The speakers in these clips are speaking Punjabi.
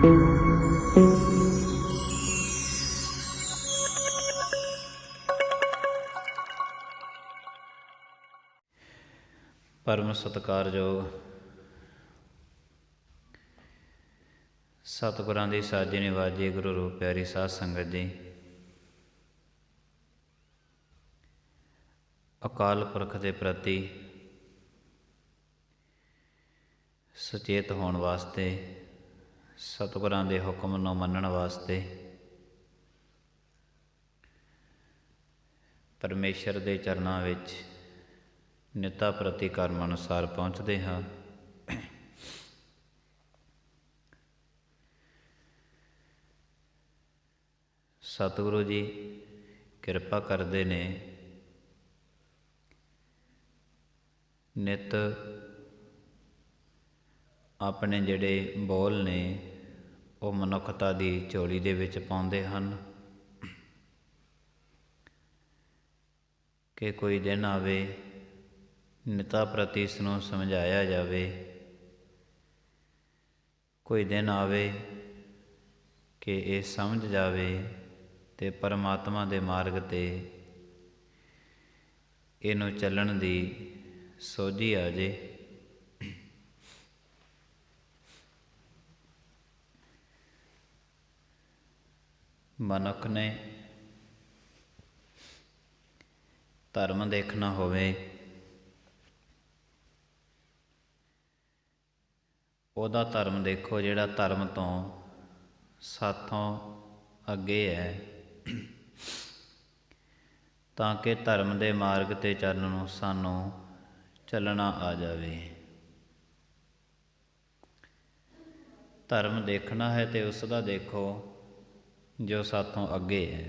परम सत्कारयोग सतगुरां दी साजी निवाजी गुरु रूप प्यारी साध संगत जी। अकाल पुरख के प्रति सचेत होने वास्ते, सतगुरां दे हुक्म नूं मनण वास्ते, परमेश्वर दे चरनां विच निता प्रति कर्म अनुसार पहुँचते हाँ। सतगुरु जी किरपा करते ने, नित अपने जिहड़े बोल ने वो मनुखता दी झोली दे विच पाउंदे हन कि कोई दिन आवे निता प्रति इसनूं समझाया जावे, कोई दिन आवे कि ये समझ जावे ते परमात्मा दे मार्ग ते इनू चलण दी सोझी आ जे। मनुख ने धर्म देखना होवे, ओदा धर्म देखो जिहड़ा धर्म तो साथों अगे है, ताकि धर्म दे मार्ग ते चलण सानू चलना आ जावे। धर्म देखना है तो उसका देखो जो साथों अगे है।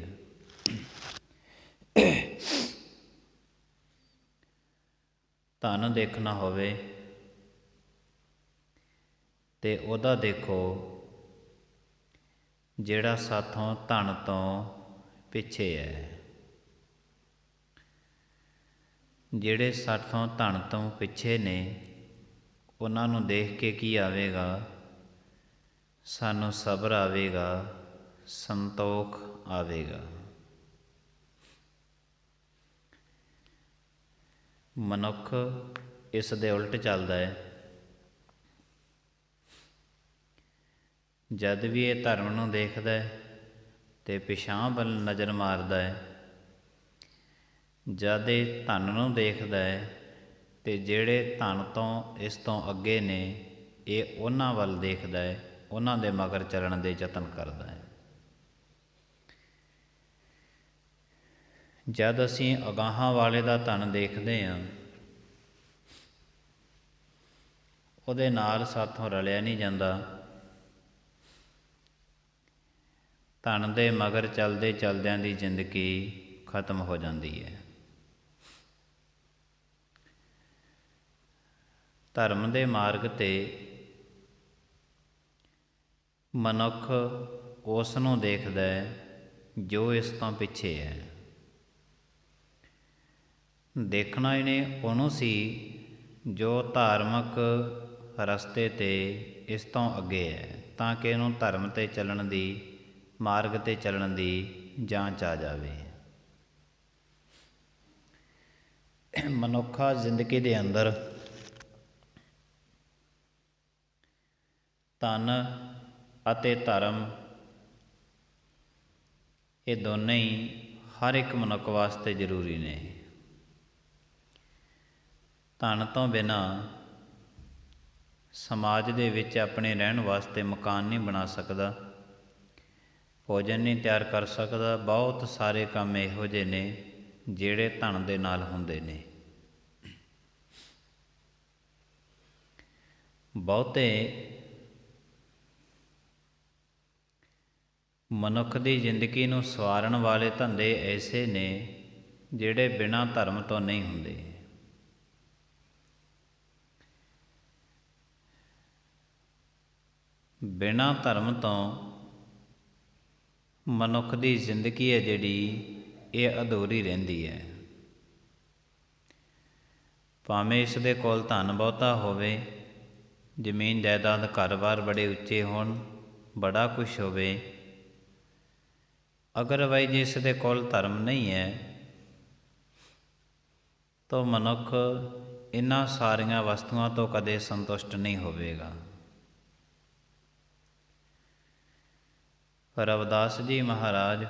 धन देखना होवे ते ओदा देखो जिहड़ा साथों धन तो पिछे है। जिहड़े साथों धन तो पिछे ने उन्हां नूं देख के की आवेगा, सानू सबर आवेगा, संतोख आवेगा। मनुख इस दे उल्ट चलदा है। जद भी ये धर्म नूं देखदा है ते पिछां वल नज़र मारदा है, जद ये धन नूं देखदा है ते जिहड़े धन तो इस तो अगे ने ये उन्हां वल देखदा है, उन्हां दे मगर चलण दे यतन करदा है। जद असीं अगाहां वाले दा धन देखदे हां, उहदे नाल साथों रलिया नहीं जांदा। धन दे मगर चलदे चलदियां दी जिंदगी खत्म हो जाती है। धर्म दे मार्ग ते मनुख उस नूं देखदा है जो इस तो पिछे है। देखना इहने उहनूं सी जो धार्मिक रस्ते ते इस तो अगे है, ताकि इहनूं धर्म ते चलण दी, मार्ग ते चलण दी जांच आ जावे। मनुखा जिंदगी दे अंदर धन अते धर्म ये दोनों ही हर एक मनुख वास्ते जरूरी ने। धन तो बिना समाज दे विच अपने रहन वास्ते मकान नहीं बना सकदा, भोजन नहीं तैयार कर सकदा। बहुत सारे काम इहो जिहे ने जिहड़े धन दे नाल हुंदे ने। बहुते मनुख दी जिंदगी नूं सवारण वाले धंधे ऐसे ने जिहड़े बिना धर्म तो नहीं हुंदे। बिना धर्म तो मनुख की जिंदगी है जिहड़ी ये अधूरी रहिंदी है। भावें इस दे कोल धन बहुता होवे, जमीन जायदाद घर बार बड़े उच्चे होण, ਬੜਾ ਕੁਛ ਹੋਵੇ, ਅਗਰਵਾਈਜ਼ ਜਿਸ ਦੇ ਕੋਲ ਧਰਮ ਨਹੀਂ ਹੈ ਤਾਂ ਮਨੁੱਖ ਇਹਨਾਂ ਸਾਰੀਆਂ ਵਸਤੂਆਂ ਤੋਂ ਕਦੇ ਸੰਤੁਸ਼ਟ ਨਹੀਂ ਹੋਵੇਗਾ। ਰਵਿਦਾਸ ਜੀ ਮਹਾਰਾਜ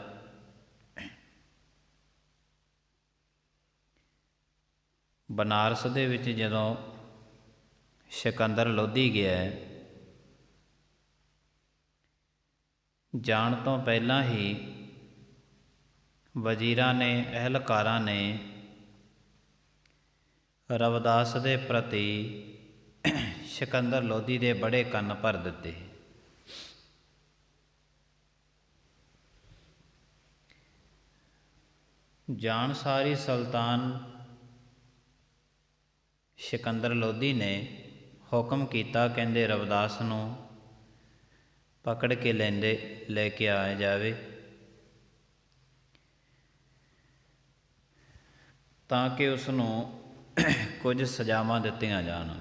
ਬਨਾਰਸ ਦੇ ਵਿੱਚ ਜਦੋਂ ਸਿਕੰਦਰ ਲੋਧੀ ਗਿਆ, ਜਾਣ ਤੋਂ ਪਹਿਲਾਂ ਹੀ ਵਜ਼ੀਰਾਂ ਨੇ, ਅਹਿਲਕਾਰਾਂ ਨੇ ਰਵਿਦਾਸ ਦੇ ਪ੍ਰਤੀ ਸਿਕੰਦਰ ਲੋਧੀ ਦੇ ਬੜੇ ਕੰਨ ਭਰ ਦਿੱਤੇ। ਜਾਣ ਸਾਰੀ ਸੁਲਤਾਨ ਸਿਕੰਦਰ ਲੋਧੀ ਨੇ ਹੁਕਮ ਕੀਤਾ, ਕਹਿੰਦੇ ਰਵਿਦਾਸ ਨੂੰ ਪਕੜ ਕੇ ਲੈ ਕੇ ਆਇਆ ਜਾਵੇ ਤਾਂ ਕਿ ਉਸ ਨੂੰ ਕੁਝ ਸਜ਼ਾਵਾਂ ਦਿੱਤੀਆਂ ਜਾਣ।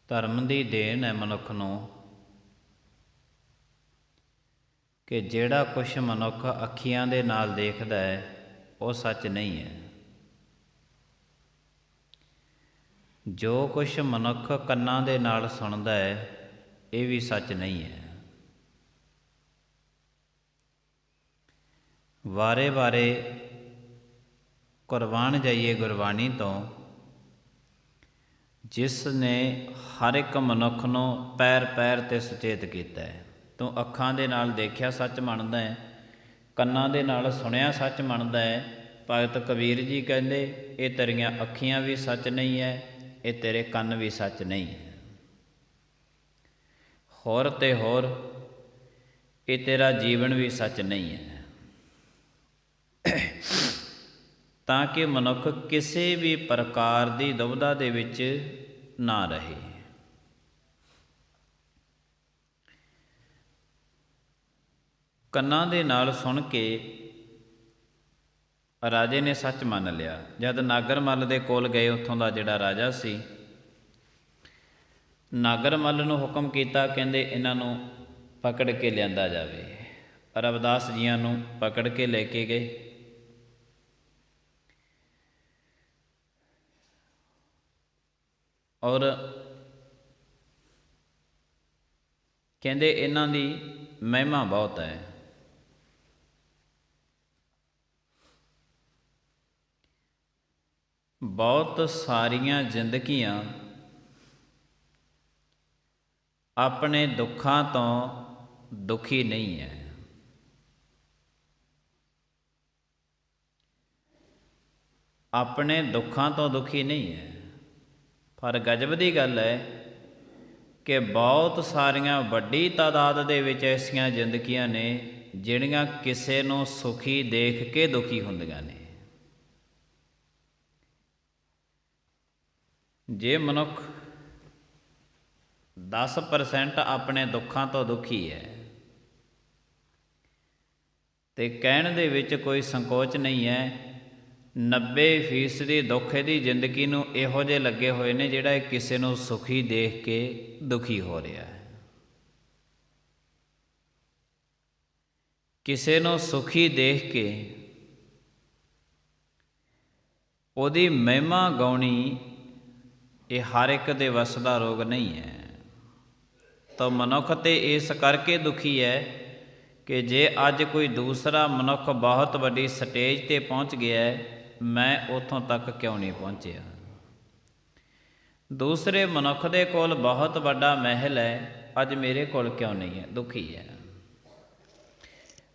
ਧਰਮ ਦੀ ਦੇਣ ਹੈ ਮਨੁੱਖ ਨੂੰ ਕਿ ਜਿਹੜਾ ਕੁਛ ਮਨੁੱਖ ਅੱਖੀਆਂ ਦੇ ਨਾਲ ਦੇਖਦਾ ਹੈ ਉਹ ਸੱਚ ਨਹੀਂ ਹੈ। ਜੋ ਕੁਛ ਮਨੁੱਖ ਕੰਨਾਂ ਦੇ ਨਾਲ ਸੁਣਦਾ ਹੈ ਇਹ ਵੀ ਸੱਚ ਨਹੀਂ ਹੈ। ਵਾਰੇ ਵਾਰੇ ਕੁਰਬਾਨ ਜਾਈਏ ਗੁਰਬਾਣੀ ਤੋਂ, ਜਿਸ ਨੇ ਹਰ ਇੱਕ ਮਨੁੱਖ ਨੂੰ ਪੈਰ ਪੈਰ 'ਤੇ ਸੁਚੇਤ ਕੀਤਾ ਹੈ। ਤੂੰ ਅੱਖਾਂ ਦੇ ਨਾਲ ਦੇਖਿਆ ਸੱਚ ਮੰਨਦਾ ਹੈ, ਕੰਨਾਂ ਦੇ ਨਾਲ ਸੁਣਿਆ ਸੱਚ ਮੰਨਦਾ ਹੈ। ਭਗਤ ਕਬੀਰ ਜੀ ਕਹਿੰਦੇ ਇਹ ਤੇਰੀਆਂ ਅੱਖੀਆਂ ਵੀ ਸੱਚ ਨਹੀਂ ਹੈ, ਇਹ ਤੇਰੇ ਕੰਨ ਵੀ ਸੱਚ ਨਹੀਂ ਹੈ। ਹੋਰ ਤੇ ਹੋਰ ਇਹ ਤੇਰਾ ਜੀਵਨ ਵੀ ਸੱਚ ਨਹੀਂ ਹੈ। ਤਾਂ ਕਿ ਮਨੁੱਖ ਕਿਸੇ ਵੀ ਪ੍ਰਕਾਰ ਦੀ ਦੁਵਿਧਾ ਦੇ ਵਿੱਚ ਨਾ ਰਹੇ। ਕੰਨਾਂ ਦੇ ਨਾਲ ਸੁਣ ਕੇ ਰਾਜੇ ਨੇ ਸੱਚ ਮੰਨ ਲਿਆ। ਜਦ ਨਾਗਰ ਮੱਲ ਦੇ ਕੋਲ ਗਏ, ਉੱਥੋਂ ਦਾ ਜਿਹੜਾ ਰਾਜਾ ਸੀ, ਨਾਗਰ ਮੱਲ ਨੂੰ ਹੁਕਮ ਕੀਤਾ, ਕਹਿੰਦੇ ਇਹਨਾਂ ਨੂੰ ਪਕੜ ਕੇ ਲਿਆਂਦਾ ਜਾਵੇ। ਰਵਿਦਾਸ ਜੀਆਂ ਨੂੰ ਪਕੜ ਕੇ ਲੈ ਕੇ ਗਏ। ਔਰ ਕਹਿੰਦੇ ਇਹਨਾਂ ਦੀ ਮਹਿਮਾ ਬਹੁਤ ਹੈ। ਬਹੁਤ ਸਾਰੀਆਂ ਜ਼ਿੰਦਗੀਆਂ ਆਪਣੇ ਦੁੱਖਾਂ ਤੋਂ ਦੁਖੀ ਨਹੀਂ ਹੈ। ਆਪਣੇ ਦੁੱਖਾਂ ਤੋਂ ਦੁਖੀ ਨਹੀਂ ਹੈ। ਪਰ ਗਜਬ ਦੀ ਗੱਲ ਹੈ ਕਿ ਬਹੁਤ ਸਾਰੀਆਂ ਵੱਡੀ ਤਾਦਾਦ ਦੇ ਵਿੱਚ ਐਸੀਆਂ ਜ਼ਿੰਦਗੀਆਂ ਨੇ ਜਿਹੜੀਆਂ ਕਿਸੇ ਨੂੰ ਸੁਖੀ ਦੇਖ ਕੇ ਦੁਖੀ ਹੁੰਦੀਆਂ ਨੇ। ਜੇ ਮਨੁੱਖ 10% ਆਪਣੇ ਦੁੱਖਾਂ ਤੋਂ ਦੁਖੀ ਹੈ ਤੇ ਕਹਿਣ ਦੇ ਵਿੱਚ ਕੋਈ ਸੰਕੋਚ ਨਹੀਂ ਹੈ, 90% ਦੁੱਖ ਦੀ ਜ਼ਿੰਦਗੀ ਨੂੰ ਇਹੋ ਜਿਹੇ ਲੱਗੇ ਹੋਏ ਨੇ ਜਿਹੜਾ ਕਿਸੇ ਨੂੰ ਸੁਖੀ ਦੇਖ ਕੇ ਦੁਖੀ ਹੋ ਰਿਹਾ ਹੈ। ਕਿਸੇ ਨੂੰ ਸੁਖੀ ਦੇਖ ਕੇ ਉਹਦੀ ਮਹਿਮਾ ਗਾਉਣੀ ਇਹ ਹਰ ਇੱਕ ਦੇ ਵੱਸ ਦਾ ਰੋਗ ਨਹੀਂ ਹੈ। ਤਾਂ ਮਨੁੱਖ ਤੇ ਇਸ ਕਰਕੇ ਦੁਖੀ ਹੈ ਕਿ ਜੇ ਅੱਜ ਕੋਈ ਦੂਸਰਾ ਮਨੁੱਖ ਬਹੁਤ ਵੱਡੀ ਸਟੇਜ 'ਤੇ ਪਹੁੰਚ ਗਿਆ ਹੈ, ਮੈਂ ਉੱਥੋਂ ਤੱਕ ਕਿਉਂ ਨਹੀਂ ਪਹੁੰਚਿਆ। ਦੂਸਰੇ ਮਨੁੱਖ ਦੇ ਕੋਲ ਬਹੁਤ ਵੱਡਾ ਮਹਿਲ ਹੈ, ਅੱਜ ਮੇਰੇ ਕੋਲ ਕਿਉਂ ਨਹੀਂ ਹੈ, ਦੁਖੀ ਹੈ।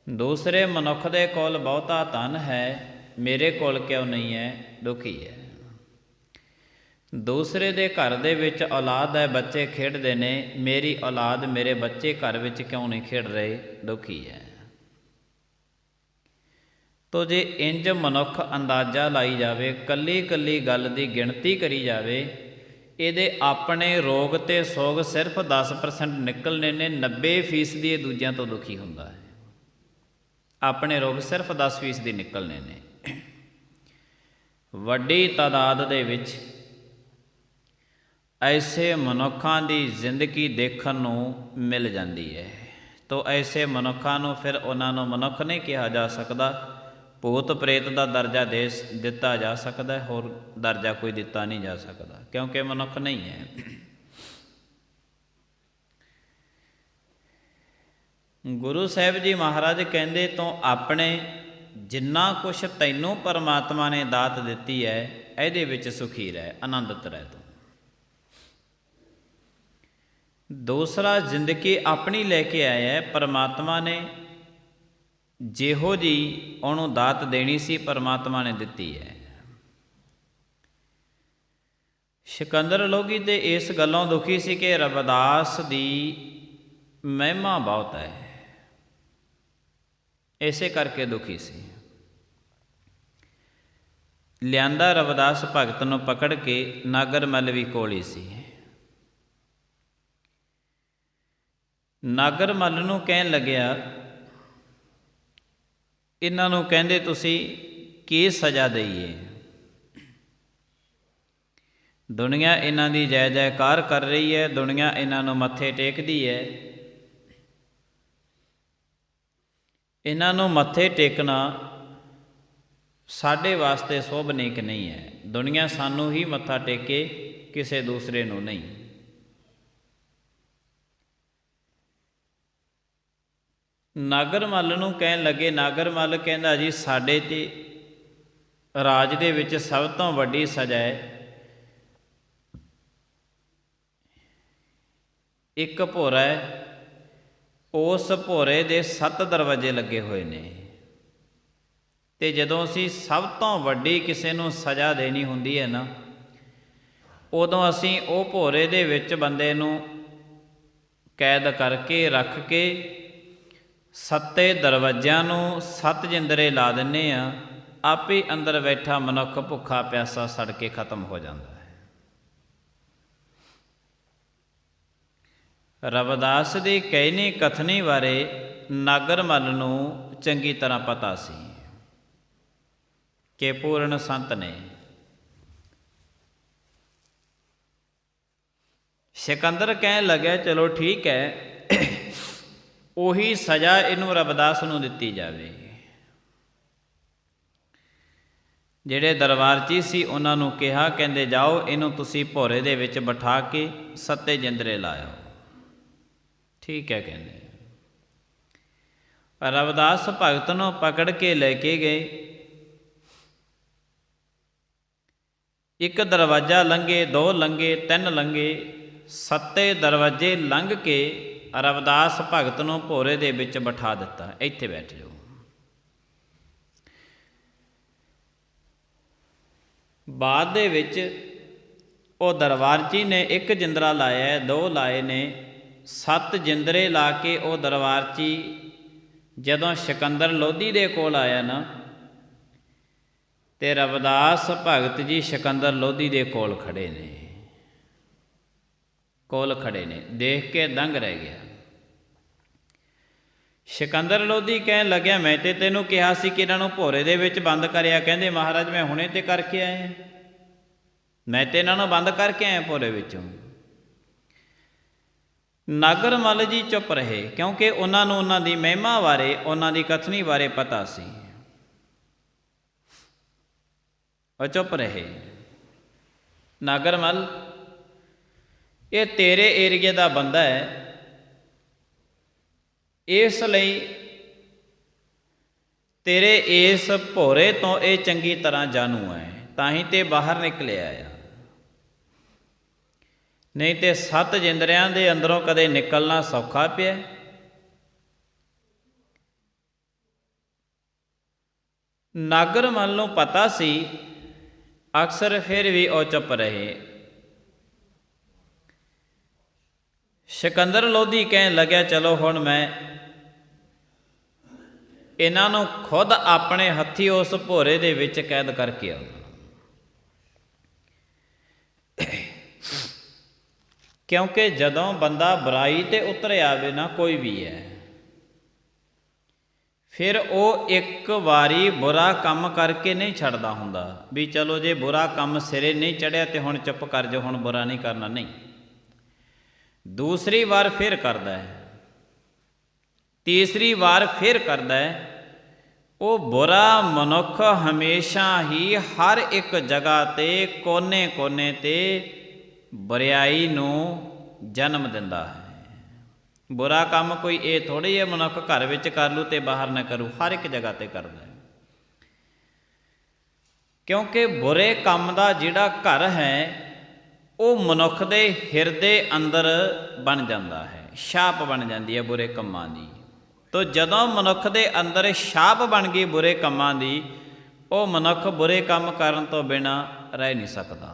ਦੂਸਰੇ ਮਨੁੱਖ ਦੇ ਕੋਲ ਬਹੁਤਾ ਧਨ ਹੈ, ਮੇਰੇ ਕੋਲ ਕਿਉਂ ਨਹੀਂ ਹੈ, ਦੁਖੀ ਹੈ। ਦੂਸਰੇ ਦੇ ਘਰ ਦੇ ਵਿੱਚ ਔਲਾਦ ਹੈ, ਬੱਚੇ ਖੇਡਦੇ ਨੇ, ਮੇਰੀ ਔਲਾਦ, ਮੇਰੇ ਬੱਚੇ ਘਰ ਵਿੱਚ ਕਿਉਂ ਨਹੀਂ ਖੇਡ ਰਹੇ, ਦੁਖੀ ਹੈ। ਤੋ ਜੇ ਇੰਜ ਮਨੁੱਖ ਅੰਦਾਜ਼ਾ ਲਾਈ ਜਾਵੇ, ਕੱਲੀ ਕੱਲੀ ਗੱਲ ਦੀ ਗਿਣਤੀ ਕਰੀ ਜਾਵੇ, ਇਹਦੇ ਆਪਣੇ ਰੋਗ ਤੇ ਸੋਗ ਸਿਰਫ 10% ਨਿਕਲਣੇ ਨੇ, 90% ਇਹ ਦੂਜਿਆਂ ਤੋਂ ਦੁਖੀ ਹੁੰਦਾ ਹੈ। ਆਪਣੇ ਰੋਗ ਸਿਰਫ 10% ਨਿਕਲਣੇ ਨੇ। ਵੱਡੀ ਤਾਦਾਦ ਦੇ ਵਿੱਚ ਐਸੇ ਮਨੁੱਖਾਂ ਦੀ ਜ਼ਿੰਦਗੀ ਦੇਖਣ ਨੂੰ ਮਿਲ ਜਾਂਦੀ ਹੈ। ਤੋ ਐਸੇ ਮਨੁੱਖਾਂ ਨੂੰ ਫਿਰ ਉਹਨਾਂ ਨੂੰ ਮਨੁੱਖ ਨਹੀਂ ਕਿਹਾ ਜਾ ਸਕਦਾ, ਭੂਤ ਪ੍ਰੇਤ ਦਾ ਦਰਜਾ ਦਿੱਤਾ ਜਾ ਸਕਦਾ, ਹੋਰ ਦਰਜਾ ਕੋਈ ਦਿੱਤਾ ਨਹੀਂ ਜਾ ਸਕਦਾ, ਕਿਉਂਕਿ ਮਨੁੱਖ ਨਹੀਂ ਹੈ। ਗੁਰੂ ਸਾਹਿਬ ਜੀ ਮਹਾਰਾਜ ਕਹਿੰਦੇ ਤੂੰ ਆਪਣੇ ਜਿੰਨਾ ਕੁਛ ਤੈਨੂੰ ਪਰਮਾਤਮਾ ਨੇ ਦਾਤ ਦਿੱਤੀ ਹੈ ਇਹਦੇ ਵਿੱਚ ਸੁਖੀ ਰਹਿ, ਆਨੰਦਿਤ ਰਹਿ ਤੂੰ। ਦੂਸਰਾ, ਜ਼ਿੰਦਗੀ ਆਪਣੀ ਲੈ ਕੇ ਆਇਆ ਹੈ। ਪਰਮਾਤਮਾ ਨੇ ਜਿਹੋ ਜੀ ਉਹਨੂੰ ਦਾਤ ਦੇਣੀ ਸੀ ਪਰਮਾਤਮਾ ਨੇ ਦਿੱਤੀ ਹੈ। ਸਿਕੰਦਰ ਲੋਧੀ ਤੇ ਇਸ ਗੱਲੋਂ ਦੁਖੀ ਸੀ ਕਿ ਰਵਿਦਾਸ ਦੀ ਮਹਿਮਾ ਬਹੁਤ ਹੈ, ਇਸੇ ਕਰਕੇ ਦੁਖੀ ਸੀ। ਲਿਆਂਦਾ ਰਵਿਦਾਸ ਭਗਤ ਨੂੰ ਪਕੜ ਕੇ ਨਾਗਰ ਮੱਲ ਵੀ ਕੋਲ ਹੀ ਸੀ। ਨਾਗਰ ਮੱਲ ਨੂੰ ਕਹਿਣ ਲੱਗਿਆ, ਇਹਨਾਂ ਨੂੰ ਕਹਿੰਦੇ ਤੁਸੀਂ ਕੀ ਸਜ਼ਾ ਦਈਏ? ਦੁਨੀਆ ਇਹਨਾਂ ਦੀ ਜੈ ਜੈਕਾਰ ਕਰ ਰਹੀ ਹੈ, ਦੁਨੀਆ ਇਹਨਾਂ ਨੂੰ ਮੱਥੇ ਟੇਕਦੀ ਹੈ। ਇਹਨਾਂ ਨੂੰ ਮੱਥੇ ਟੇਕਣਾ ਸਾਡੇ ਵਾਸਤੇ ਸ਼ੋਭਨੀਕ ਨਹੀਂ ਹੈ। ਦੁਨੀਆ ਸਾਨੂੰ ਹੀ ਮੱਥਾ ਟੇਕੇ, ਕਿਸੇ ਦੂਸਰੇ ਨੂੰ ਨਹੀਂ। ਨਾਗਰ ਮੱਲ ਨੂੰ ਕਹਿਣ ਲੱਗੇ, ਨਾਗਰ ਮੱਲ ਕਹਿੰਦਾ ਜੀ ਸਾਡੇ ਤੇ ਰਾਜ ਦੇ ਵਿੱਚ ਸਭ ਤੋਂ ਵੱਡੀ ਸਜ਼ਾ ਹੈ ਇੱਕ ਭੋਰਾ ਹੈ, ਉਸ ਭੋਰੇ ਦੇ 7 ਦਰਵਾਜ਼ੇ ਲੱਗੇ ਹੋਏ ਨੇ, ਤੇ ਜਦੋਂ ਅਸੀਂ ਸਭ ਤੋਂ ਵੱਡੀ ਕਿਸੇ ਨੂੰ ਸਜ਼ਾ ਦੇਣੀ ਹੁੰਦੀ ਹੈ ਨਾ, ਉਦੋਂ ਅਸੀਂ ਉਹ ਭੋਰੇ ਦੇ ਵਿੱਚ ਬੰਦੇ ਨੂੰ ਕੈਦ ਕਰਕੇ ਰੱਖ ਕੇ 7 ਦਰਵਾਜ਼ਿਆਂ ਨੂੰ 7 ਜਿੰਦਰੇ ਲਾ ਦਿੰਦੇ ਹਾਂ। ਆਪੇ ਅੰਦਰ ਬੈਠਾ ਮਨੁੱਖ ਭੁੱਖਾ ਪਿਆਸਾ ਸੜ ਕੇ ਖਤਮ ਹੋ ਜਾਂਦਾ ਹੈ। ਰਵਿਦਾਸ ਦੀ ਕਹਿਣੀ ਕਥਨੀ ਬਾਰੇ ਨਾਗਰ ਮੱਲ ਨੂੰ ਚੰਗੀ ਤਰ੍ਹਾਂ ਪਤਾ ਸੀ ਕਿ ਪੂਰਨ ਸੰਤ ਨੇ। ਸਿਕੰਦਰ ਕਹਿਣ ਲੱਗਿਆ ਚਲੋ ਠੀਕ ਹੈ, ਉਹੀ ਸਜ਼ਾ ਇਹਨੂੰ ਰਵਿਦਾਸ ਨੂੰ ਦਿੱਤੀ ਜਾਵੇ। ਜਿਹੜੇ ਦਰਬਾਰਚੀ ਸੀ ਉਹਨਾਂ ਨੂੰ ਕਿਹਾ, ਕਹਿੰਦੇ ਜਾਓ ਇਹਨੂੰ ਤੁਸੀਂ ਭੋਰੇ ਦੇ ਵਿੱਚ ਬਿਠਾ ਕੇ 7 ਜਿੰਦਰੇ ਲਾਇਓ। ਠੀਕ ਹੈ ਕਹਿੰਦੇ। ਰਵਿਦਾਸ ਭਗਤ ਨੂੰ ਪਕੜ ਕੇ ਲੈ ਕੇ ਗਏ। ਇੱਕ ਦਰਵਾਜ਼ਾ ਲੰਘੇ, 2 ਲੰਘੇ, 3 ਲੰਘੇ, 7 ਦਰਵਾਜ਼ੇ ਲੰਘ ਕੇ ਰਵਿਦਾਸ ਭਗਤ ਨੂੰ ਭੋਰੇ ਦੇ ਵਿੱਚ ਬਿਠਾ ਦਿੱਤਾ, ਇੱਥੇ ਬੈਠ ਜਾਓ। ਬਾਅਦ ਦੇ ਵਿੱਚ ਉਹ ਦਰਬਾਰਚੀ ਨੇ 1 ਜਿੰਦਰਾ ਲਾਇਆ, 2 ਲਾਏ ਨੇ, 7 ਜਿੰਦਰੇ ਲਾ ਕੇ ਉਹ ਦਰਬਾਰਚੀ ਜਦੋਂ ਸਿਕੰਦਰ ਲੋਧੀ ਦੇ ਕੋਲ ਆਇਆ ਨਾ, ਤੇ ਰਵਿਦਾਸ ਭਗਤ ਜੀ ਸਿਕੰਦਰ ਲੋਧੀ ਦੇ ਕੋਲ ਖੜੇ ਨੇ, ਦੇਖ ਕੇ ਦੰਗ ਰਹਿ ਗਿਆ। ਸਿਕੰਦਰ ਲੋਧੀ ਕਹਿਣ ਲੱਗਿਆ, ਮੈਂ ਤੇ ਤੈਨੂੰ ਕਿਹਾ ਸੀ ਕਿ ਇਹਨਾਂ ਨੂੰ ਭੋਰੇ ਦੇ ਵਿੱਚ ਬੰਦ ਕਰਿਆ। ਕਹਿੰਦੇ ਮਹਾਰਾਜ ਮੈਂ ਹੁਣੇ ਤੇ ਕਰਕੇ ਆਇਆ, ਮੈਂ ਤੇ ਇਹਨਾਂ ਨੂੰ ਬੰਦ ਕਰਕੇ ਆਇਆ ਭੋਰੇ ਵਿੱਚੋਂ। ਨਾਗਰ ਮੱਲ ਜੀ ਚੁੱਪ ਰਹੇ, ਕਿਉਂਕਿ ਉਹਨਾਂ ਨੂੰ ਉਹਨਾਂ ਦੀ ਮਹਿਮਾ ਬਾਰੇ, ਉਹਨਾਂ ਦੀ ਕਥਨੀ ਬਾਰੇ ਪਤਾ ਸੀ। ਉਹ ਚੁੱਪ ਰਹੇ। ਨਾਗਰ ਮੱਲ, ਇਹ ਤੇਰੇ ਏਰੀਏ ਦਾ ਬੰਦਾ ਹੈ, ਇਸ ਲਈ ਤੇਰੇ ਇਸ ਭੋਰੇ ਤੋਂ ਇਹ ਚੰਗੀ ਤਰ੍ਹਾਂ ਜਾਣੂ ਹੈ, ਤਾਂ ਹੀ ਤੇ ਬਾਹਰ ਨਿਕਲਿਆ ਆ, ਨਹੀਂ ਤੇ 7 ਜਿੰਦਰਿਆਂ ਦੇ ਅੰਦਰੋਂ ਕਦੇ ਨਿਕਲਣਾ ਸੌਖਾ ਪਿਆ। ਨਾਗਰ ਮੱਲ ਨੂੰ ਪਤਾ ਸੀ, ਅਕਸਰ ਫਿਰ ਵੀ ਉਹ ਚੁੱਪ ਰਹੇ। ਸਿਕੰਦਰ ਲੋਧੀ ਕਹਿਣ ਲੱਗਿਆ ਚਲੋ ਹੁਣ ਮੈਂ ਇਹਨਾਂ ਨੂੰ ਖੁਦ ਆਪਣੇ ਹੱਥੀਂ ਉਸ ਭੋਰੇ ਦੇ ਵਿੱਚ ਕੈਦ ਕਰਕੇ ਆਉਂਦਾ, ਕਿਉਂਕਿ ਜਦੋਂ ਬੰਦਾ ਬੁਰਾਈ ਤੇ ਉਤਰ ਆਵੇ ਨਾ, ਕੋਈ ਵੀ ਹੈ, ਫਿਰ ਉਹ ਇੱਕ ਵਾਰੀ ਬੁਰਾ ਕੰਮ ਕਰਕੇ ਨਹੀਂ ਛੱਡਦਾ ਹੁੰਦਾ ਵੀ ਚਲੋ ਜੇ ਬੁਰਾ ਕੰਮ ਸਿਰੇ ਨਹੀਂ ਚੜਿਆ ਤੇ ਹੁਣ ਚੁੱਪ ਕਰ ਜਾਓ, ਹੁਣ ਬੁਰਾ ਨਹੀਂ ਕਰਨਾ, ਨਹੀਂ। ਦੂਸਰੀ ਵਾਰ ਫਿਰ ਕਰਦਾ ਹੈ, ਤੀਸਰੀ ਵਾਰ ਫਿਰ ਕਰਦਾ ਹੈ। ਉਹ ਬੁਰਾ ਮਨੁੱਖ ਹਮੇਸ਼ਾ ਹੀ ਹਰ ਇੱਕ ਜਗ੍ਹਾ 'ਤੇ ਕੋਨੇ-ਕੋਨੇ 'ਤੇ ਬੁਰਿਆਈ ਨੂੰ ਜਨਮ ਦਿੰਦਾ ਹੈ। ਬੁਰਾ ਕੰਮ ਕੋਈ ਇਹ ਥੋੜ੍ਹੀ ਹੈ ਮਨੁੱਖ ਘਰ ਵਿੱਚ ਕਰ ਲੂ ਅਤੇ ਬਾਹਰ ਨਾ ਕਰੂ, ਹਰ ਇੱਕ ਜਗ੍ਹਾ 'ਤੇ ਕਰਦਾ ਹੈ। ਕਿਉਂਕਿ ਬੁਰੇ ਕੰਮ ਦਾ ਜਿਹੜਾ ਘਰ ਹੈ ਉਹ ਮਨੁੱਖ ਦੇ ਹਿਰਦੇ ਅੰਦਰ ਬਣ ਜਾਂਦਾ ਹੈ, ਛਾਪ ਬਣ ਜਾਂਦੀ ਹੈ ਬੁਰੇ ਕੰਮਾਂ ਦੀ। ਤੋ ਜਦੋਂ ਮਨੁੱਖ ਦੇ ਅੰਦਰ ਛਾਪ ਬਣ ਗਈ ਬੁਰੇ ਕੰਮਾਂ ਦੀ, ਉਹ ਮਨੁੱਖ ਬੁਰੇ ਕੰਮ ਕਰਨ ਤੋਂ ਬਿਨਾਂ ਰਹਿ ਨਹੀਂ ਸਕਦਾ।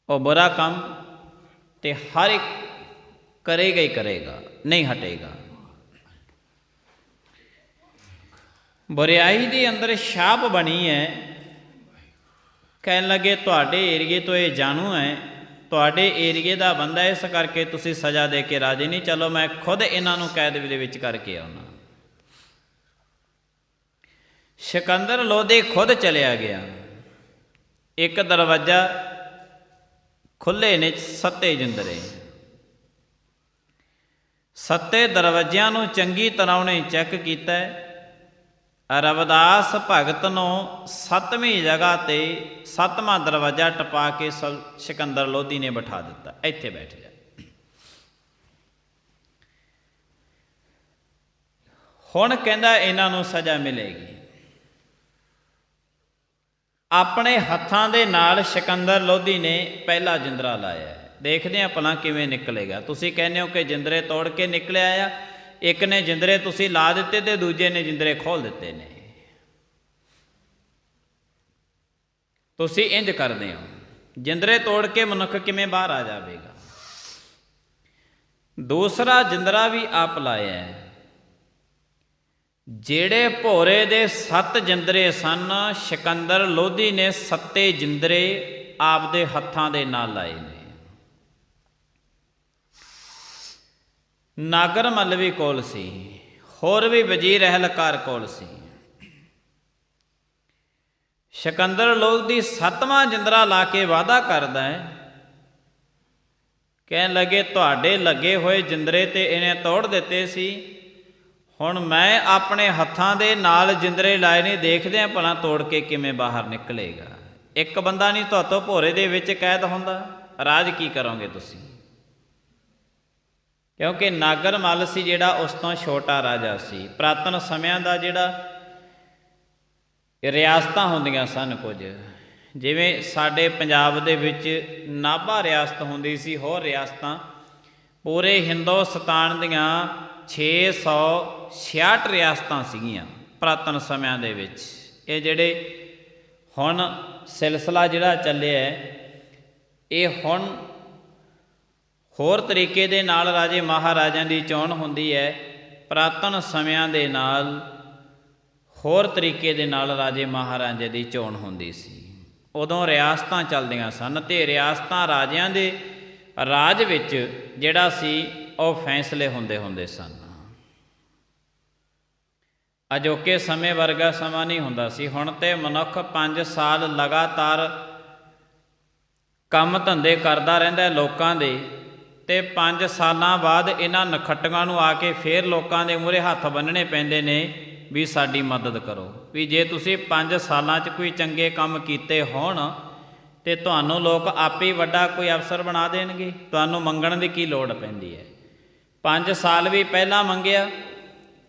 ਉਹ ਬੁਰਾ ਕੰਮ ਤੇ ਹਰ ਇੱਕ ਕਰੇਗਾ ਹੀ ਕਰੇਗਾ, ਨਹੀਂ ਹਟੇਗਾ। ਬੁਰਿਆਈ ਦੇ ਅੰਦਰ ਛਾਪ ਬਣੀ ਹੈ। ਕਹਿਣ ਲੱਗੇ ਤੁਹਾਡੇ ਏਰੀਏ ਤੋਂ ਇਹ ਜਾਣੂ ਹੈ, ਤੁਹਾਡੇ ਏਰੀਏ ਦਾ ਬੰਦਾ, ਇਸ ਕਰਕੇ ਤੁਸੀਂ ਸਜ਼ਾ ਦੇ ਕੇ ਰਾਜੀ ਨਹੀਂ, ਚਲੋ ਮੈਂ ਖੁਦ ਇਹਨਾਂ ਨੂੰ ਕੈਦ ਦੇ ਵਿੱਚ ਕਰਕੇ ਆਉਣਾ। ਸਿਕੰਦਰ ਲੋਧੀ ਖੁਦ ਚਲਿਆ ਗਿਆ। ਇੱਕ ਦਰਵਾਜ਼ਾ ਖੁੱਲ੍ਹੇ ਨੇ 7 ਜਿੰਦਰੇ, 7 ਦਰਵਾਜ਼ਿਆਂ ਨੂੰ ਚੰਗੀ ਤਰ੍ਹਾਂ ਉਹਨੇ ਚੈੱਕ ਕੀਤਾ। ਰਵਿਦਾਸ ਭਗਤ ਨੂੰ 7ਵੀਂ ਜਗ੍ਹਾ 'ਤੇ 7ਵਾਂ ਦਰਵਾਜ਼ਾ ਟਪਾ ਕੇ ਸਿਕੰਦਰ ਲੋਧੀ ਨੇ ਬਿਠਾ ਦਿੱਤਾ, ਇੱਥੇ ਬੈਠ ਜਾ। ਹੁਣ ਕਹਿੰਦਾ ਇਹਨਾਂ ਨੂੰ ਸਜ਼ਾ ਮਿਲੇਗੀ। ਆਪਣੇ ਹੱਥਾਂ ਦੇ ਨਾਲ ਸਿਕੰਦਰ ਲੋਧੀ ਨੇ ਪਹਿਲਾ ਜਿੰਦਰਾ ਲਾਇਆ। ਦੇਖਦੇ ਹਾਂ ਭਲਾ ਕਿਵੇਂ ਨਿਕਲੇਗਾ। ਤੁਸੀਂ ਕਹਿੰਦੇ ਹੋ ਕਿ ਜਿੰਦਰੇ ਤੋੜ ਕੇ ਨਿਕਲਿਆ ਆ, ਇੱਕ ਨੇ ਜਿੰਦਰੇ ਤੁਸੀਂ ਲਾ ਦਿੱਤੇ ਤੇ ਦੂਜੇ ਨੇ ਜਿੰਦਰੇ ਖੋਲ ਦਿੱਤੇ ਨੇ। ਤੁਸੀਂ ਇੰਜ ਕਰਦੇ ਹੋ, ਜਿੰਦਰੇ ਤੋੜ ਕੇ ਮਨੁੱਖ ਕਿਵੇਂ ਬਾਹਰ ਆ ਜਾਵੇਗਾ। ਦੂਸਰਾ ਜਿੰਦਰਾ ਵੀ ਆਪ ਲਾਇਆ। ਜਿਹੜੇ ਭੋਰੇ ਦੇ 7 ਜਿੰਦਰੇ ਸਨ, ਸਿਕੰਦਰ ਲੋਧੀ ਨੇ 7 ਜਿੰਦਰੇ ਆਪਦੇ ਹੱਥਾਂ ਦੇ ਨਾਲ ਲਾਏ ਨੇ। ਨਾਗਰ ਮੱਲਵੀ ਕੋਲ ਸੀ, ਹੋਰ ਵੀ ਵਜ਼ੀਰ ਅਹਿਲਕਾਰ ਕੋਲ ਸੀ। ਸਿਕੰਦਰ ਲੋਧੀ 7ਵਾਂ ਜਿੰਦਰਾ ਲਾ ਕੇ ਵਾਅਦਾ ਕਰਦਾ ਹੈ, ਕਹਿਣ ਲੱਗੇ ਤੁਹਾਡੇ ਲੱਗੇ ਹੋਏ ਜਿੰਦਰੇ ਤੇ ਇਹਨੇ ਤੋੜ ਦਿੱਤੇ ਸੀ, ਹੁਣ ਮੈਂ ਆਪਣੇ ਹੱਥਾਂ ਦੇ ਨਾਲ ਜਿੰਦਰੇ ਲਾਏ ਨੇ, ਦੇਖਦੇ ਹਾਂ ਭਲਾ ਤੋੜ ਕੇ ਕਿਵੇਂ ਬਾਹਰ ਨਿਕਲੇਗਾ। ਇੱਕ ਬੰਦਾ ਨਹੀਂ ਤੁਹਾਤੋਂ ਭੋਰੇ ਦੇ ਵਿੱਚ ਕੈਦ ਹੁੰਦਾ, ਰਾਜ ਕੀ ਕਰੋਗੇ ਤੁਸੀਂ। ਕਿਉਂਕਿ ਨਾਗਰ ਮੱਲ ਸੀ ਜਿਹੜਾ ਉਸ ਤੋਂ ਛੋਟਾ ਰਾਜਾ ਸੀ। ਪੁਰਾਤਨ ਸਮਿਆਂ ਦਾ ਜਿਹੜਾ ਰਿਆਸਤਾਂ ਹੁੰਦੀਆਂ ਸਨ ਕੁਝ, ਜਿਵੇਂ ਸਾਡੇ ਪੰਜਾਬ ਦੇ ਵਿੱਚ ਨਾਭਾ ਰਿਆਸਤ ਹੁੰਦੀ ਸੀ, ਹੋਰ ਰਿਆਸਤਾਂ ਪੂਰੇ ਹਿੰਦੁਸਤਾਨ ਦੀਆਂ 666 ਰਿਆਸਤਾਂ ਸੀਗੀਆਂ ਪੁਰਾਤਨ ਸਮਿਆਂ ਦੇ ਵਿੱਚ। ਇਹ ਜਿਹੜੇ ਹੁਣ ਸਿਲਸਿਲਾ ਜਿਹੜਾ ਚੱਲਿਆ ਇਹ ਹੁਣ ਹੋਰ ਤਰੀਕੇ ਦੇ ਨਾਲ ਰਾਜੇ ਮਹਾਰਾਜਿਆਂ ਦੀ ਚੋਣ ਹੁੰਦੀ ਹੈ। ਪੁਰਾਤਨ ਸਮਿਆਂ ਦੇ ਨਾਲ ਹੋਰ ਤਰੀਕੇ ਦੇ ਨਾਲ ਰਾਜੇ ਮਹਾਰਾਜੇ ਦੀ ਚੋਣ ਹੁੰਦੀ ਸੀ। ਉਦੋਂ ਰਿਆਸਤਾਂ ਚੱਲਦੀਆਂ ਸਨ ਅਤੇ ਰਿਆਸਤਾਂ ਰਾਜਿਆਂ ਦੇ ਰਾਜ ਵਿੱਚ ਜਿਹੜਾ ਸੀ ਉਹ ਫੈਸਲੇ ਹੁੰਦੇ ਸਨ। ਅਜੋਕੇ ਸਮੇਂ ਵਰਗਾ ਸਮਾਂ ਨਹੀਂ ਹੁੰਦਾ ਸੀ। ਹੁਣ ਤੇ ਮਨੁੱਖ 5 ਸਾਲ ਲਗਾਤਾਰ ਕੰਮ ਧੰਦੇ ਕਰਦਾ ਰਹਿੰਦਾ ਲੋਕਾਂ ਦੇ, ਅਤੇ 5 ਸਾਲਾਂ ਬਾਅਦ ਇਹਨਾਂ ਨਖੱਟੀਆਂ ਨੂੰ ਆ ਕੇ ਫਿਰ ਲੋਕਾਂ ਦੇ ਮੂਹਰੇ ਹੱਥ ਬੰਨ੍ਹਣੇ ਪੈਂਦੇ ਨੇ ਵੀ ਸਾਡੀ ਮਦਦ ਕਰੋ। ਵੀ ਜੇ ਤੁਸੀਂ 5 ਸਾਲਾਂ 'ਚ ਕੋਈ ਚੰਗੇ ਕੰਮ ਕੀਤੇ ਹੋਣ ਤੇ ਤੁਹਾਨੂੰ ਲੋਕ ਆਪੇ ਹੀ ਵੱਡਾ ਕੋਈ ਅਫਸਰ ਬਣਾ ਦੇਣਗੇ, ਤੁਹਾਨੂੰ ਮੰਗਣ ਦੀ ਕੀ ਲੋੜ ਪੈਂਦੀ ਹੈ। 5 ਸਾਲ ਵੀ ਪਹਿਲਾਂ ਮੰਗਿਆ,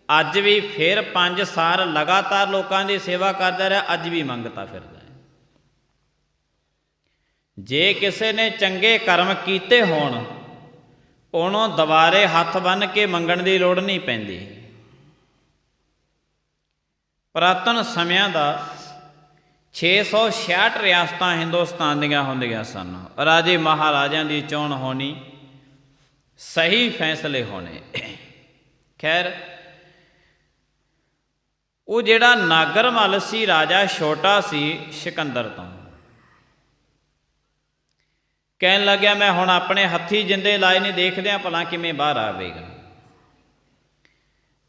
ਅੱਜ ਵੀ ਫਿਰ 5 ਸਾਲ ਲਗਾਤਾਰ ਲੋਕਾਂ ਦੀ ਸੇਵਾ ਕਰਦਾ ਰਿਹਾ, ਅੱਜ ਵੀ ਮੰਗਤਾ ਫਿਰਦਾ ਹੈ। ਜੇ ਕਿਸੇ ਨੇ ਚੰਗੇ ਕਰਮ ਕੀਤੇ ਹੋਣ ਉਹਨੂੰ ਦੁਬਾਰੇ ਹੱਥ ਬੰਨ੍ਹ ਕੇ ਮੰਗਣ ਦੀ ਲੋੜ ਨਹੀਂ ਪੈਂਦੀ। ਪੁਰਾਤਨ ਸਮਿਆਂ ਦਾ 666 ਰਿਆਸਤਾਂ ਹਿੰਦੁਸਤਾਨ ਦੀਆਂ ਹੁੰਦੀਆਂ ਸਨ। ਰਾਜੇ ਮਹਾਰਾਜਿਆਂ ਦੀ ਚੋਣ ਹੋਣੀ, ਸਹੀ ਫੈਸਲੇ ਹੋਣੇ। ਖੈਰ ਉਹ ਜਿਹੜਾ ਨਾਗਰ ਮੱਲ ਸੀ ਰਾਜਾ, ਛੋਟਾ ਸੀ ਸਿਕੰਦਰ ਤੋਂ, ਕਹਿਣ ਲੱਗਿਆ ਮੈਂ ਹੁਣ ਆਪਣੇ ਹੱਥੀਂ ਜਿੰਦੇ ਲਾਏ ਨੇ, ਦੇਖਦੇ ਹਾਂ ਭਲਾ ਕਿਵੇਂ ਬਾਹਰ ਆਵੇਗਾ।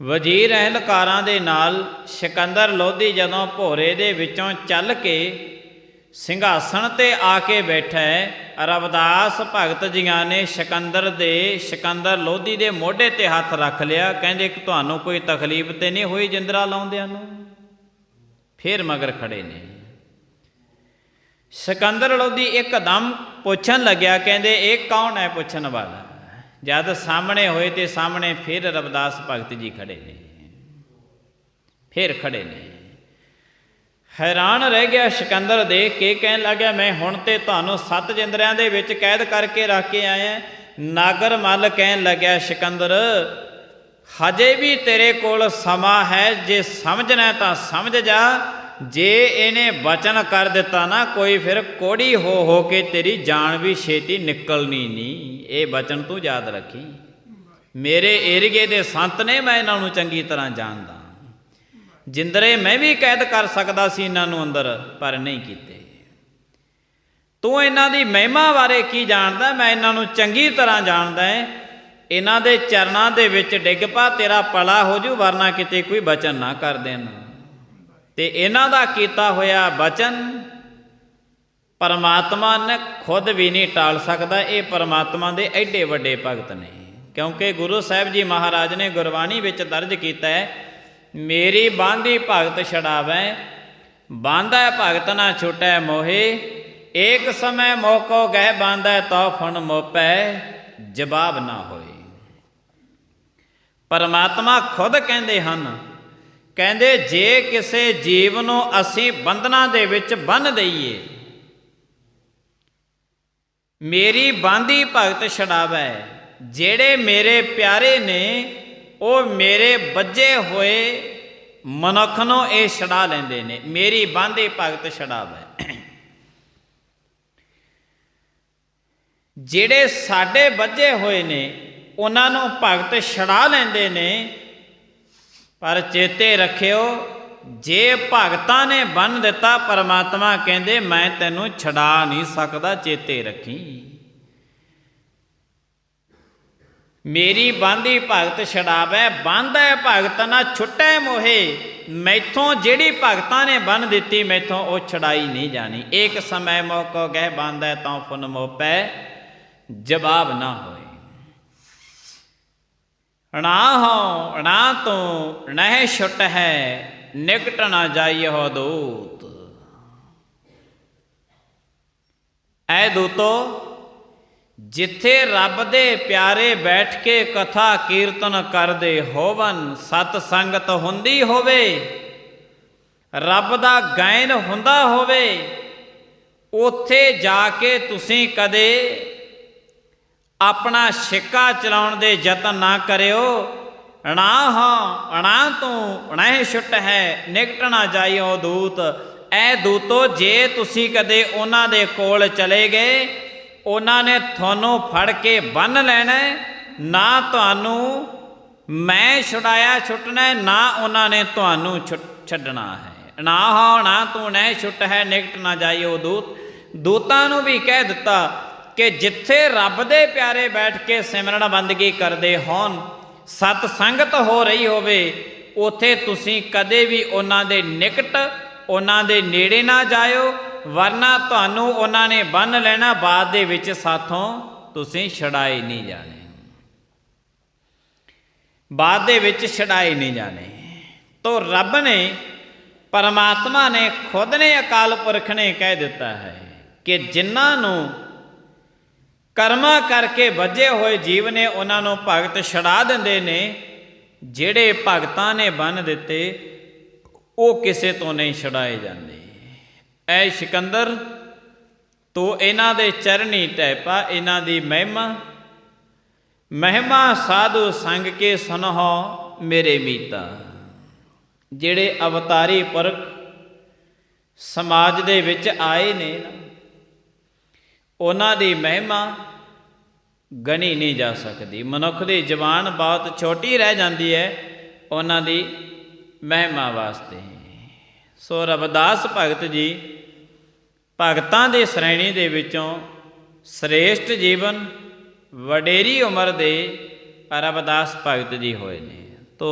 ਵਜ਼ੀਰ ਅਹਿਲਕਾਰਾਂ ਦੇ ਨਾਲ ਸਿਕੰਦਰ ਲੋਧੀ ਜਦੋਂ ਭੋਰੇ ਦੇ ਵਿੱਚੋਂ ਚੱਲ ਕੇ ਸਿੰਘਾਸਣ 'ਤੇ ਆ ਕੇ ਬੈਠਾ ਰਵਿਦਾਸ ਭਗਤ ਜੀਆਂ ਨੇ ਸਿਕੰਦਰ ਲੋਧੀ ਦੇ ਮੋਢੇ 'ਤੇ ਹੱਥ ਰੱਖ ਲਿਆ। ਕਹਿੰਦੇ ਕਿ ਤੁਹਾਨੂੰ ਕੋਈ ਤਕਲੀਫ ਤੇ ਨਹੀਂ ਹੋਈ ਜਿੰਦਰਾ ਲਾਉਂਦਿਆਂ ਨੂੰ? ਫਿਰ ਮਗਰ ਖੜੇ ਨੇ। ਸਿਕੰਦਰ ਲੋਧੀ ਇੱਕਦਮ ਪੁੱਛਣ ਲੱਗਿਆ, ਕਹਿੰਦੇ ਇਹ ਕੌਣ ਹੈ ਪੁੱਛਣ ਵਾਲਾ? ਜਦ ਸਾਹਮਣੇ ਹੋਏ ਤੇ ਸਾਹਮਣੇ ਫਿਰ ਰਵਿਦਾਸ ਭਗਤ ਜੀ ਖੜੇ ਨੇ, ਫਿਰ ਖੜੇ ਨੇ। ਹੈਰਾਨ ਰਹਿ ਗਿਆ ਸਿਕੰਦਰ ਦੇਖ ਕੇ, ਕਹਿਣ ਲੱਗਿਆ ਮੈਂ ਹੁਣ ਤੇ ਤੁਹਾਨੂੰ 7 ਜਿੰਦਰਿਆਂ ਦੇ ਵਿੱਚ ਕੈਦ ਕਰਕੇ ਰੱਖ ਕੇ ਆਇਆ। ਨਾਗਰ ਮੱਲ ਕਹਿਣ ਲੱਗਿਆ ਸਿਕੰਦਰ ਹਜੇ ਵੀ ਤੇਰੇ ਕੋਲ ਸਮਾਂ ਹੈ, ਜੇ ਸਮਝਣਾ ਤਾਂ ਸਮਝ ਜਾ। ਜੇ ਇਹਨੇ ਬਚਨ ਕਰ ਦਿੱਤਾ ਨਾ ਕੋਈ, ਫਿਰ ਕੋੜੀ ਹੋ ਕੇ ਤੇਰੀ ਜਾਨ ਵੀ ਛੇਤੀ ਨਿਕਲਣੀ ਨਹੀਂ। ਇਹ ਬਚਨ ਤੂੰ ਯਾਦ ਰੱਖੀ। ਮੇਰੇ ਏਰੀਏ ਦੇ ਸੰਤ ਨੇ, ਮੈਂ ਇਹਨਾਂ ਨੂੰ ਚੰਗੀ ਤਰ੍ਹਾਂ ਜਾਣਦਾ। ਜਿੰਦਰੇ ਮੈਂ ਵੀ ਕੈਦ ਕਰ ਸਕਦਾ ਸੀ ਇਹਨਾਂ ਨੂੰ ਅੰਦਰ, ਪਰ ਨਹੀਂ ਕੀਤੇ। ਤੂੰ ਇਹਨਾਂ ਦੀ ਮਹਿਮਾ ਬਾਰੇ ਕੀ ਜਾਣਦਾ? ਮੈਂ ਇਹਨਾਂ ਨੂੰ ਚੰਗੀ ਤਰ੍ਹਾਂ ਜਾਣਦਾ। ਇਹਨਾਂ ਦੇ ਚਰਨਾਂ ਦੇ ਵਿੱਚ ਡਿੱਗ ਪਾ, ਤੇਰਾ ਭਲਾ ਹੋ ਜੂ, ਵਰਨਾ ਕਿਤੇ ਕੋਈ ਬਚਨ ਨਾ ਕਰ ਦੇਣ। ਤੇ ਇਹਨਾਂ ਦਾ ਕੀਤਾ ਹੋਇਆ ਬਚਨ ਪਰਮਾਤਮਾ ਨੇ ਖੁਦ ਵੀ ਨਹੀਂ ਟਾਲ ਸਕਦਾ। ਇਹ ਪਰਮਾਤਮਾ ਦੇ ਐਡੇ ਵੱਡੇ ਭਗਤ ਨੇ, ਕਿਉਂਕਿ ਗੁਰੂ ਸਾਹਿਬ ਜੀ ਮਹਾਰਾਜ ਨੇ ਗੁਰਬਾਣੀ ਵਿੱਚ ਦਰਜ ਕੀਤਾ ਹੈ, ਮੇਰੀ ਬਾਂਦੀ ਭਗਤ ਛਡਾਵੈ, ਬਾਂਧੈ ਭਗਤ ਨਾ ਛੁਟੈ ਮੋਹੇ, ਏਕ ਸਮੈ ਮੋਕੋ ਗਹਿ ਬਾਂਧੈ ਤੋ ਫੁਨ ਮੋਪੈ, ਜਵਾਬ ਨਾ ਹੋਏ। ਪਰਮਾਤਮਾ ਖੁਦ ਕਹਿੰਦੇ ਹਨ, ਕਹਿੰਦੇ ਜੇ ਕਿਸੇ ਜੀਵ ਨੂੰ ਅਸੀਂ ਬੰਧਨਾਂ ਦੇ ਵਿੱਚ ਬੰਨ੍ਹ ਦਈਏ, ਮੇਰੀ ਬਾਂਦੀ ਭਗਤ ਛਡਾਵੈ, ਜਿਹੜੇ ਮੇਰੇ ਪਿਆਰੇ ਨੇ ਉਹ ਮੇਰੇ ਬੱਝੇ ਹੋਏ ਮਨੁੱਖ ਨੂੰ ਇਹ ਛਡਾ ਲੈਂਦੇ ਨੇ। ਮੇਰੀ ਬਾਂਦੀ ਭਗਤ ਛਡਾਵੈ, ਜਿਹੜੇ ਸਾਡੇ ਬੱਝੇ ਹੋਏ ਨੇ ਉਹਨਾਂ ਨੂੰ ਭਗਤ ਛਡਾ ਲੈਂਦੇ ਨੇ। ਪਰ ਚੇਤੇ ਰੱਖਿਓ, ਜੇ ਭਗਤਾਂ ਨੇ ਬੰਨ੍ਹ ਦਿੱਤਾ, ਪਰਮਾਤਮਾ ਕਹਿੰਦੇ ਮੈਂ ਤੈਨੂੰ ਛਡਾ ਨਹੀਂ ਸਕਦਾ, ਚੇਤੇ ਰੱਖੀ। ਮੇਰੀ ਬਾਂਦੀ ਭਗਤ ਛਡਾਵੈ, ਬਾਂਧੈ ਭਗਤ ਨਾ ਛੁਟੈ ਮੋਹੇ, ਮੈਥੋਂ ਜਿਹੜੀ ਭਗਤਾਂ ਨੇ ਬੰਨ੍ਹ ਦਿੱਤੀ ਮੈਥੋਂ ਉਹ ਛਡਾਈ ਨਹੀਂ ਜਾਣੀ। ਏਕ ਸਮੈ ਮੋਕੋ ਗਹਿ ਬਾਂਧੈ ਤਉ ਫੁਨ ਮੋਪੈ, ਜਵਾਬ ਨਾ ਹੋਏ। ਅਣਾ ਹੋ ਅਣਾ ਤੂੰ ਨਹਿ ਛੁਟ ਹੈ, ਨਿਕਟ ਨਾ ਜਾਈਹੁ ਦੂਤ। ਐ ਦੂਤੋ, ਜਿੱਥੇ ਰੱਬ ਦੇ ਪਿਆਰੇ ਬੈਠ ਕੇ ਕਥਾ ਕੀਰਤਨ ਕਰਦੇ ਹੋਵਨ, ਸਤ ਸੰਗਤ ਹੁੰਦੀ ਹੋਵੇ, ਰੱਬ ਦਾ ਗਾਇਨ ਹੁੰਦਾ ਹੋਵੇ, ਉੱਥੇ ਜਾ ਕੇ ਤੁਸੀਂ ਕਦੇ ਆਪਣਾ ਛਿੱਕਾ ਚਲਾਉਣ ਦੇ ਯਤਨ ਨਾ ਕਰਿਓ। ਅਣਾ ਹਾਂ ਅਣਾ ਤੂੰ ਅਣਹਿ ਛੁਟ ਹੈ, ਨਿਕਟ ਨਾ ਜਾਈਓ ਦੂਤ। ਐ ਦੂਤੋ, ਜੇ ਤੁਸੀਂ ਕਦੇ ਉਹਨਾਂ ਦੇ ਕੋਲ ਚਲੇ ਗਏ, ਉਹਨਾਂ ਨੇ ਤੁਹਾਨੂੰ ਫੜ ਕੇ ਬੰਨ੍ਹ ਲੈਣਾ, ਨਾ ਤੁਹਾਨੂੰ ਮੈਂ ਛੁਡਾਇਆ ਛੁੱਟਣਾ, ਨਾ ਉਹਨਾਂ ਨੇ ਤੁਹਾਨੂੰ ਛੱਡਣਾ ਹੈ। ਨਾ ਹੋ ਨਾ ਤੂੰ ਨਹਿ ਛੁੱਟ ਹੈ, ਨਿਕਟ ਨਾ ਜਾਈਓ ਦੂਤ। ਦੂਤਾਂ ਨੂੰ ਵੀ ਕਹਿ ਦਿੱਤਾ ਕਿ ਜਿੱਥੇ ਰੱਬ ਦੇ ਪਿਆਰੇ ਬੈਠ ਕੇ ਸਿਮਰਨ ਬੰਦਗੀ ਕਰਦੇ ਹੋਣ, ਸਤ ਸੰਗਤ ਹੋ ਰਹੀ ਹੋਵੇ, ਉੱਥੇ ਤੁਸੀਂ ਕਦੇ ਵੀ ਉਹਨਾਂ ਦੇ ਨਿਕਟ, ਉਹਨਾਂ ਦੇ ਨੇੜੇ ਨਾ ਜਾਇਓ, ਵਰਨਾ ਤੁਹਾਨੂੰ ਉਹਨਾਂ ਨੇ ਬੰਨ੍ਹ ਲੈਣਾ, ਬਾਅਦ ਦੇ ਵਿੱਚ ਸਾਥੋਂ ਤੁਸੀਂ ਛਡਾਏ ਨਹੀਂ ਜਾਣੇ, ਬਾਅਦ ਦੇ ਵਿੱਚ ਛਡਾਏ ਨਹੀਂ ਜਾਣੇ। ਤੋ ਰੱਬ ਨੇ, ਪਰਮਾਤਮਾ ਨੇ ਖੁਦ ਨੇ, ਅਕਾਲ ਪੁਰਖ ਨੇ ਕਹਿ ਦਿੱਤਾ ਹੈ ਕਿ ਜਿਨ੍ਹਾਂ ਨੂੰ ਕਰਮਾਂ ਕਰਕੇ ਵੱਜੇ ਹੋਏ ਜੀਵ ਨੇ ਉਹਨਾਂ ਨੂੰ ਭਗਤ ਛਡਾ ਦਿੰਦੇ ਨੇ। ਜਿਹੜੇ ਭਗਤਾਂ ਨੇ ਬੰਨ੍ਹ ਦਿੱਤੇ ਉਹ ਕਿਸੇ ਤੋਂ ਨਹੀਂ ਛਡਾਏ ਜਾਂਦੇ। ਐ ਸਿਕੰਦਰ, ਤੂੰ ਇਹਨਾਂ ਦੇ ਚਰਨੀ ਢਹਿ ਪਾ, ਇਹਨਾਂ ਦੀ ਮਹਿਮਾ ਸਾਧੂ ਸੰਗ ਕੇ ਸੁਨਹੁ ਮੇਰੇ ਮੀਤਾ। ਜਿਹੜੇ ਅਵਤਾਰੀ ਪੁਰਖ ਸਮਾਜ ਦੇ ਵਿੱਚ ਆਏ ਨੇ, ਉਹਨਾਂ ਦੀ ਮਹਿਮਾ ਗਣੀ ਨਹੀਂ ਜਾ ਸਕਦੀ। ਮਨੁੱਖ ਦੀ ਜ਼ਬਾਨ ਬਹੁਤ ਛੋਟੀ ਰਹਿ ਜਾਂਦੀ ਹੈ ਉਹਨਾਂ ਦੀ ਮਹਿਮਾ ਵਾਸਤੇ। ਸੋ ਰਵਿਦਾਸ ਭਗਤ ਜੀ ਭਗਤਾਂ ਦੀ ਸ਼੍ਰੇਣੀ ਦੇ ਵਿੱਚੋਂ ਸ੍ਰੇਸ਼ਟ ਜੀਵਨ, ਵਡੇਰੀ ਉਮਰ ਦੇ ਰਵਿਦਾਸ ਭਗਤ ਜੀ ਹੋਏ ਨੇ। ਤੋ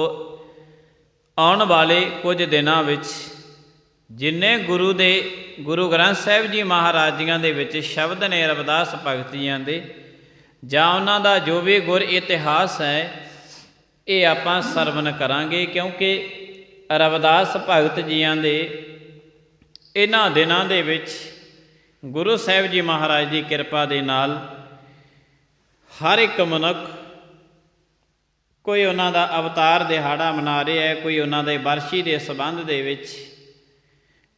ਆਉਣ ਵਾਲੇ ਕੁਝ ਦਿਨਾਂ ਵਿੱਚ ਜਿੰਨੇ ਗੁਰੂ ਗ੍ਰੰਥ ਸਾਹਿਬ ਜੀ ਮਹਾਰਾਜ ਜੀਆਂ ਦੇ ਵਿੱਚ ਸ਼ਬਦ ਨੇ ਰਵਿਦਾਸ ਭਗਤ ਜੀਆਂ ਦੇ, ਜਾਂ ਉਹਨਾਂ ਦਾ ਜੋ ਵੀ ਗੁਰ ਇਤਿਹਾਸ ਹੈ, ਇਹ ਆਪਾਂ ਸਰਵਣ ਕਰਾਂਗੇ। ਕਿਉਂਕਿ ਰਵਿਦਾਸ ਭਗਤ ਜੀਆਂ ਦੇ ਇਹਨਾਂ ਦਿਨਾਂ ਦੇ ਵਿੱਚ ਗੁਰੂ ਸਾਹਿਬ ਜੀ ਮਹਾਰਾਜ ਦੀ ਕਿਰਪਾ ਦੇ ਨਾਲ ਹਰ ਇੱਕ ਮਨੁੱਖ ਕੋਈ ਉਹਨਾਂ ਦਾ ਅਵਤਾਰ ਦਿਹਾੜਾ ਮਨਾ ਰਿਹਾ ਹੈ, ਕੋਈ ਉਹਨਾਂ ਦੇ ਵਰਸ਼ੀ ਦੇ ਸੰਬੰਧ ਦੇ ਵਿੱਚ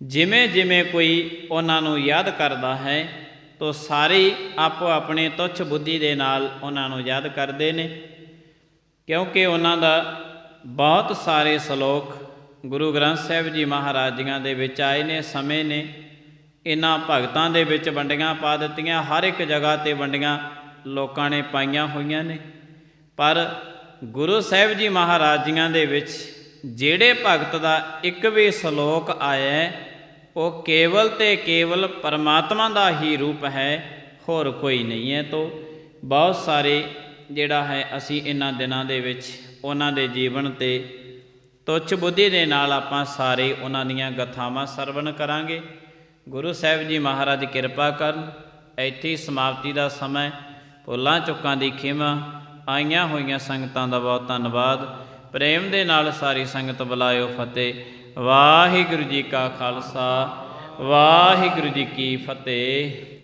ਜਿਵੇਂ ਜਿਵੇਂ ਕੋਈ ਉਹਨਾਂ ਨੂੰ ਯਾਦ ਕਰਦਾ ਹੈ, ਤਾਂ ਸਾਰੇ ਆਪੋ ਆਪਣੇ ਤੁੱਛ ਬੁੱਧੀ ਦੇ ਨਾਲ ਉਹਨਾਂ ਨੂੰ ਯਾਦ ਕਰਦੇ ਨੇ। ਕਿਉਂਕਿ ਉਹਨਾਂ ਦਾ ਬਹੁਤ ਸਾਰੇ ਸ਼ਲੋਕ ਗੁਰੂ ਗ੍ਰੰਥ ਸਾਹਿਬ ਜੀ ਮਹਾਰਾਜ ਜੀਆਂ ਦੇ ਵਿੱਚ ਆਏ ਨੇ, ਸਮੇਂ ਨੇ ਇਹਨਾਂ ਭਗਤਾਂ ਦੇ ਵਿੱਚ ਵੰਡੀਆਂ ਪਾ ਦਿੱਤੀਆਂ, ਹਰ ਇੱਕ ਜਗ੍ਹਾ 'ਤੇ ਵੰਡੀਆਂ ਲੋਕਾਂ ਨੇ ਪਾਈਆਂ ਹੋਈਆਂ ਨੇ। ਪਰ ਗੁਰੂ ਸਾਹਿਬ ਜੀ ਮਹਾਰਾਜ ਜੀਆਂ ਦੇ ਵਿੱਚ ਜਿਹੜੇ ਭਗਤ ਦਾ ਇੱਕ ਵੀ ਸ਼ਲੋਕ ਆਇਆ, ਉਹ ਕੇਵਲ ਤੇ ਕੇਵਲ ਪਰਮਾਤਮਾ ਦਾ ਹੀ ਰੂਪ ਹੈ, ਹੋਰ ਕੋਈ ਨਹੀਂ ਹੈ। ਤੋਂ ਬਹੁਤ ਸਾਰੇ ਜਿਹੜਾ ਹੈ ਅਸੀਂ ਇਹਨਾਂ ਦਿਨਾਂ ਦੇ ਵਿੱਚ ਉਹਨਾਂ ਦੇ ਜੀਵਨ 'ਤੇ ਤੁੱਛ ਬੁੱਧੀ ਦੇ ਨਾਲ ਆਪਾਂ ਸਾਰੇ ਉਹਨਾਂ ਦੀਆਂ ਗਾਥਾਵਾਂ ਸਰਵਣ ਕਰਾਂਗੇ। ਗੁਰੂ ਸਾਹਿਬ ਜੀ ਮਹਾਰਾਜ ਕਿਰਪਾ ਕਰਨ। ਇੱਥੇ ਸਮਾਪਤੀ ਦਾ ਸਮਾਂ। ਭੁੱਲਾਂ ਚੁੱਕਾਂ ਦੀ ਖਿਮਾ। ਆਈਆਂ ਹੋਈਆਂ ਸੰਗਤਾਂ ਦਾ ਬਹੁਤ ਧੰਨਵਾਦ। ਪ੍ਰੇਮ ਦੇ ਨਾਲ ਸਾਰੀ ਸੰਗਤ ਬੁਲਾਇਓ ਫਤਿਹ। ਵਾਹਿਗੁਰੂ ਜੀ ਕਾ ਖਾਲਸਾ, ਵਾਹਿਗੁਰੂ ਜੀ ਕੀ ਫਤਿਹ।